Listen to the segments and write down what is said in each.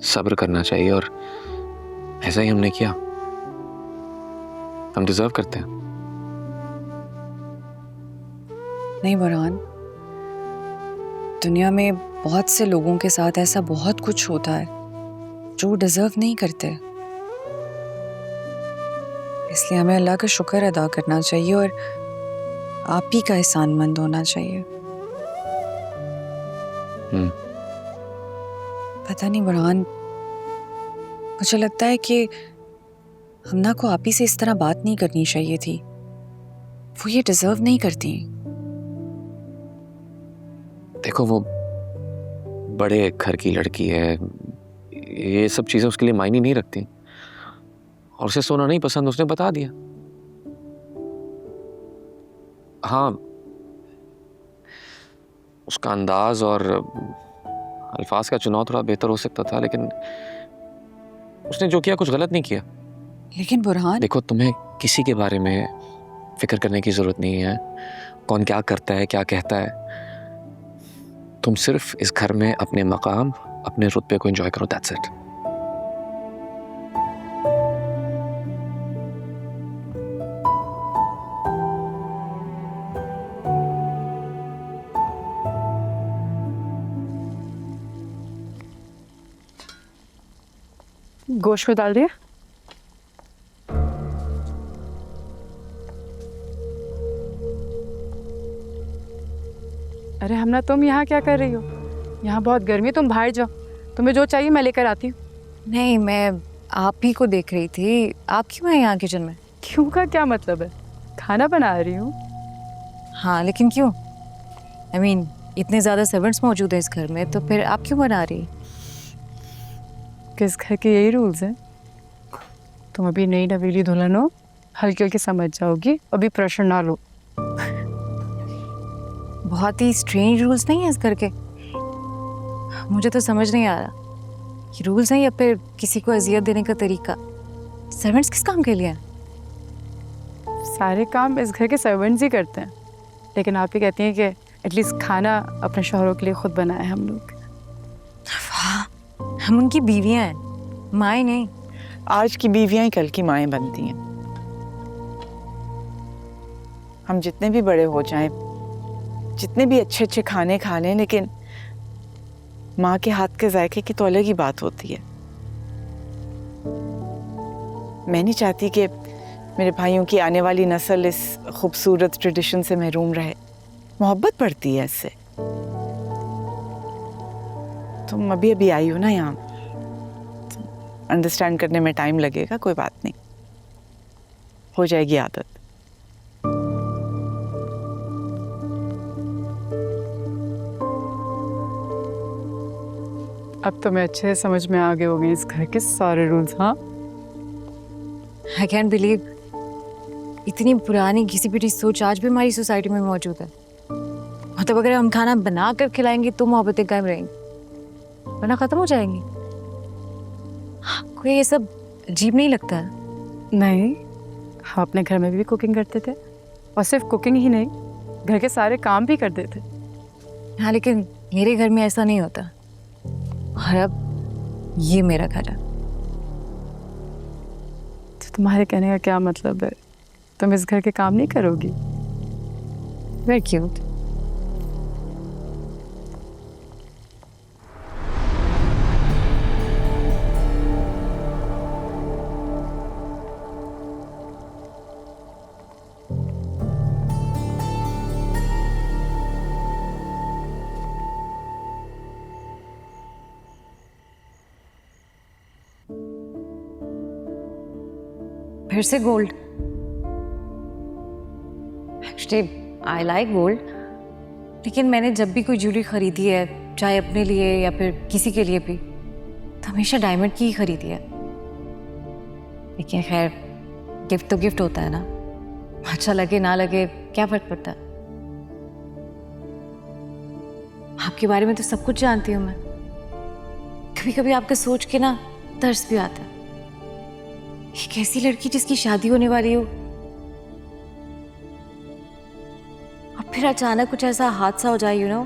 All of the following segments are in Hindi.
सब्र करना चाहिए और ऐसा ही हमने किया। हम डिजर्व करते हैं। नहीं बुरहान, दुनिया में बहुत से लोगों के साथ ऐसा बहुत कुछ होता है जो डिजर्व नहीं करते। इसलिए हमें अल्लाह का शुक्र अदा करना चाहिए और आप ही का एहसानमंद होना चाहिए। पता नहीं बुरहान, मुझे लगता है कि हमना को आप ही से इस तरह बात नहीं करनी चाहिए थी। वो ये डिजर्व नहीं करती। देखो, वो बड़े घर की लड़की है, ये सब चीजें उसके लिए मायने नहीं रखती। और उसे सोना नहीं पसंद, उसने बता दिया। हाँ, उसका अंदाज और अल्फाज का चुनाव थोड़ा बेहतर हो सकता था, लेकिन उसने जो किया कुछ गलत नहीं किया। लेकिन बुरहान, देखो, तुम्हें किसी के बारे में फिक्र करने की जरूरत नहीं है, कौन क्या करता है, क्या कहता है। तुम सिर्फ इस घर में अपने मकाम, अपने रुतबे को एंजॉय करो, दैट्स इट। गोश्त को डाल दिया। अरे हमना, तुम यहाँ क्या कर रही हो? यहाँ बहुत गर्मी है, तुम बाहर जाओ। तुम्हें जो चाहिए मैं लेकर आती हूँ। नहीं, मैं आप ही को देख रही थी। आप क्यों हैं यहाँ किचन में? क्यों का क्या मतलब है? खाना बना रही हूँ। हाँ, लेकिन क्यों? I mean, इतने ज़्यादा सर्वेंट्स मौजूद हैं इस घर में, तो फिर आप क्यों बना रही? किस घर के यही रूल्स हैं। तुम अभी नई नवेली दुल्हन हो, हल्के हल्के समझ जाओगी, अभी प्रेशर ना लो। बहुत ही स्ट्रेंज रूल्स नहीं है इस घर के। मुझे तो समझ नहीं आ रहा, ये रूल्स हैं या फिर किसी को अजियत देने का तरीका। सर्वेंट्स किस काम के लिए हैं? सारे काम इस घर के सर्वेंट्स ही करते हैं, लेकिन आप ही कहती हैं कि एटलीस्ट खाना अपने शौहरों के लिए खुद बनाए हम लोग। वाह, हम उनकी बीवियां हैं, माएँ नहीं। आज की बीवियां ही कल की माएँ बनती हैं। हम जितने भी बड़े हो जाएं, जितने भी अच्छे अच्छे खाने खा लें, लेकिन माँ के हाथ के जायके की तो अलग ही बात होती है। मैं नहीं चाहती कि मेरे भाइयों की आने वाली नस्ल इस खूबसूरत ट्रेडिशन से महरूम रहे। मोहब्बत पड़ती है इससे। तुम अभी अभी आई हो ना यहाँ, अंडरस्टैंड करने में टाइम लगेगा, कोई बात नहीं, हो जाएगी आदत। अब तो मैं अच्छे से समझ में आ गए होंगे इस घर के सारे रूल्स। हाँ, आई कैंट बिलीव इतनी पुरानी घिसी पिटी सोच आज भी हमारी सोसाइटी में मौजूद है। मतलब अगर हम खाना बना कर खिलाएंगे तो मोहब्बतें कायम रहेंगी, वरना खत्म हो जाएंगी। कोई ये सब अजीब नहीं लगता है? नहीं, हम अपने घर में भी कुकिंग करते थे, और सिर्फ कुकिंग ही नहीं, घर के सारे काम भी करते थे। हाँ, लेकिन मेरे घर में ऐसा नहीं होता। और अब ये मेरा घर है। तो तुम्हारे कहने का क्या मतलब है? तुम इस घर के काम नहीं करोगी? Very cute. फिर से gold? Actually I like gold, लेकिन मैंने जब भी कोई ज्वेलरी खरीदी है, चाहे अपने लिए या फिर किसी के लिए भी, तो हमेशा डायमंड की ही खरीदी है। लेकिन खैर, गिफ्ट तो गिफ्ट होता है ना, अच्छा लगे ना लगे क्या फर्क पड़ता है। आपके बारे में तो सब कुछ जानती हूँ मैं। कभी कभी आपका सोच के ना तरस भी आता है। एक ऐसी लड़की जिसकी शादी होने वाली हो, और फिर अचानक कुछ ऐसा हादसा हो जाए, you know.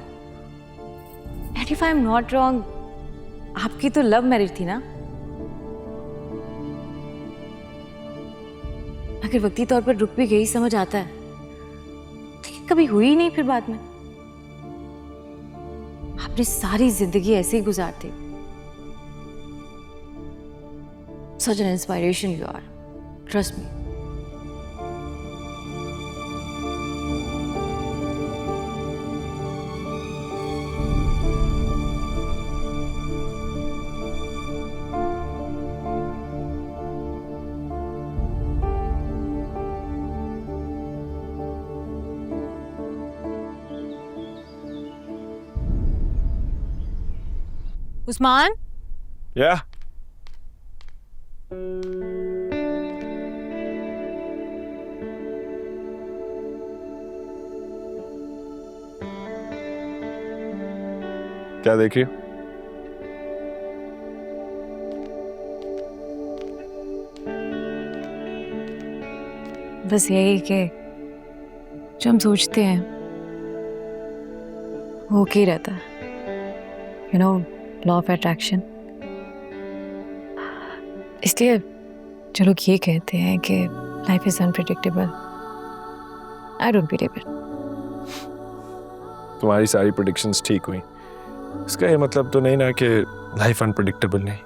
And if I am not wrong, आपकी तो लव मैरिज थी ना? अगर वक्ती तौर पर रुक भी गई समझ आता है, लेकिन कभी हुई ही नहीं फिर बाद में। आपने सारी जिंदगी ऐसे ही गुजार दी। Such an inspiration you are. Trust me. Usman, Yeah. क्या देख रही हो? बस यही कि जो हम सोचते हैं वो होके ही रहता है। You know, law of attraction. इसलिए जो लोग ये कहते हैं कि life is unpredictable, I don't believe it. तुम्हारी सारी प्रेडिक्शंस ठीक हुई, इसका ये मतलब तो नहीं ना कि लाइफ अनप्रेडिक्टेबल नहीं।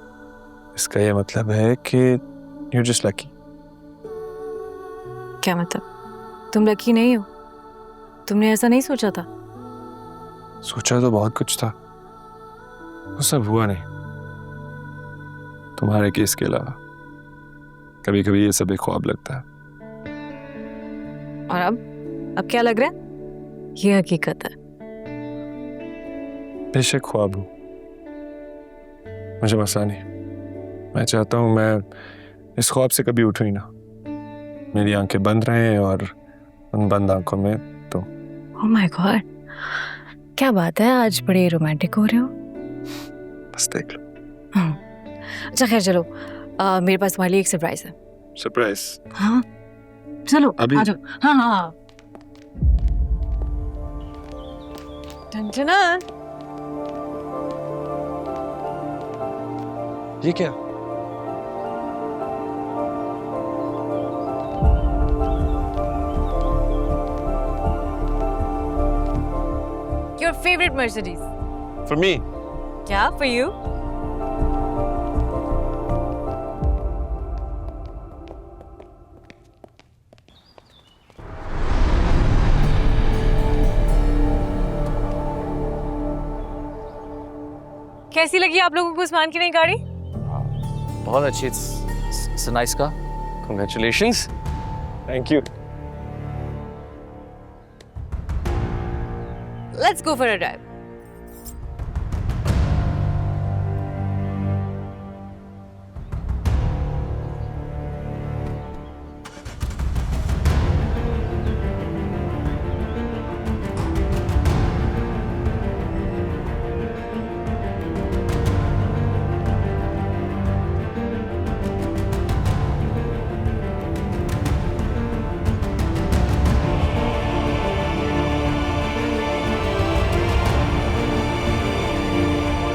इसका ये मतलब है कि यू जस्ट लकी। क्या मतलब? तुम लकी नहीं हो? तुमने ऐसा नहीं सोचा था? सोचा तो बहुत कुछ था, वो सब हुआ नहीं। तुम्हारे केस के अलावा कभी कभी ये सब एक ख्वाब लगता है। और अब क्या लग रहा है? ये हकीकत है। बेशक ख्वाब हो, मुझे मसला नहीं। मैं चाहता हूँ मैं इस ख्वाब से कभी उठूं ही ना। मेरी आंखें बंद रहें और उन बंद आंखों में तो। ओह माय गॉड, क्या बात है, आज बड़े रोमांटिक हो रहे हो। बस देख लो। अच्छा खैर चलो, मेरे पास तुम्हारे लिए एक सरप्राइज है। सरप्राइज? हाँ चलो अभी? आ जाओ। हाँ हाँ हाँ। टन-टन-टन। ये क्या? Your favorite Mercedes? For me? Yeah, for you. कैसी लगी आप लोगों को उस्मान की नई गाड़ी? बहुत अच्छी। It's a nice car. Congratulations. Thank you. Let's go for a drive.